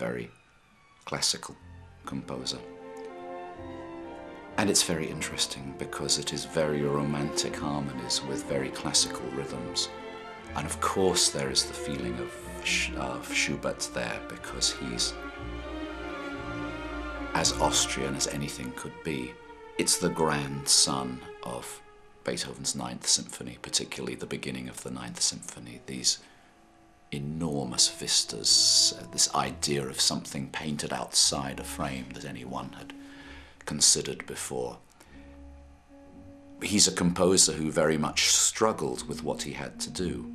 very classical composer. And it's very interesting because it is very romantic harmonies with very classical rhythms. And of course there is the feeling of Schubert there, because he's as Austrian as anything could be. It's the grandson of Beethoven's Ninth Symphony, particularly the beginning of the Ninth Symphony. These enormous vistas, this idea of something painted outside a frame that anyone had considered before. He's a composer who very much struggled with what he had to do,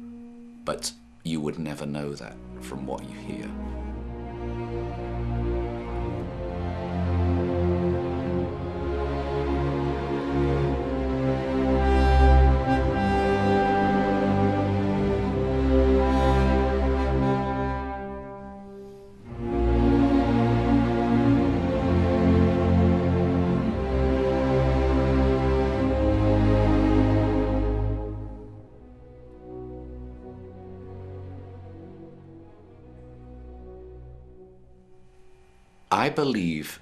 but you would never know that from what you hear. I believe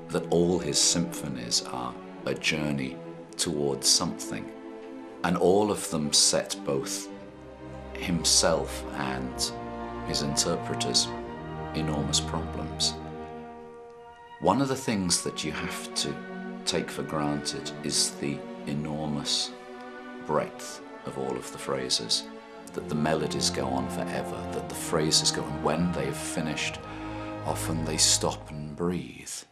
that all his symphonies are a journey towards something, and all of them set both himself and his interpreters enormous problems. One of the things that you have to take for granted is the enormous breadth of all of the phrases, that the melodies go on forever, that the phrases go on. When they've finished, often they stop and breathe.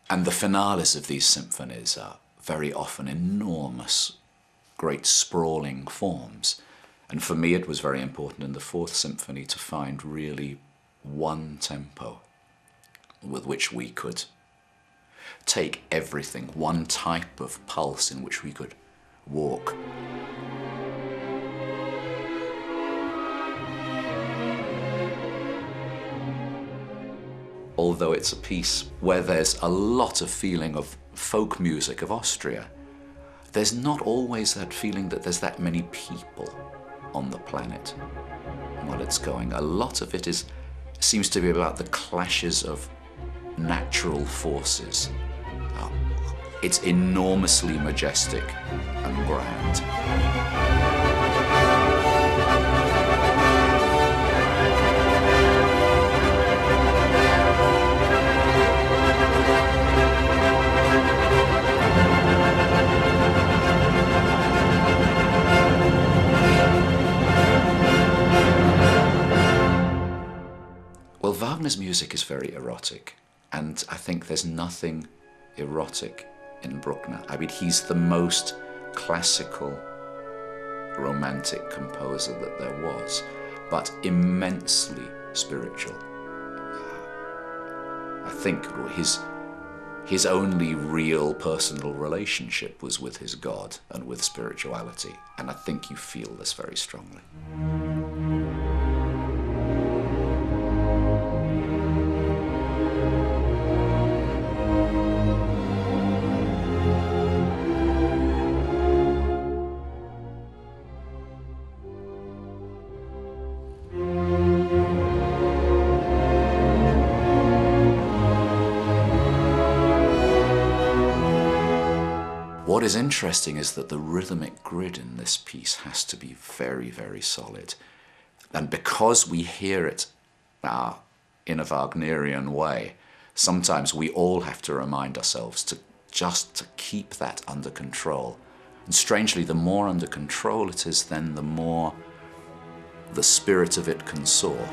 And the finales of these symphonies are very often enormous, great sprawling forms. And for me it was very important in the Fourth Symphony to find really one tempo with which we could take everything, one type of pulse in which we could walk. Although it's a piece where there's a lot of feeling of folk music of Austria, there's not always that feeling that there's that many people on the planet while it's going. A lot of it seems to be about the clashes of natural forces. It's enormously majestic and grand. Well, Wagner's music is very erotic, and I think there's nothing erotic in Bruckner. I mean, he's the most classical, romantic composer that there was, but immensely spiritual. I think his only real personal relationship was with his God and with spirituality, and I think you feel this very strongly. What is interesting is that the rhythmic grid in this piece has to be very, very solid. And because we hear it in a Wagnerian way, sometimes we all have to remind ourselves to keep that under control. And strangely, the more under control it is, then the more the spirit of it can soar.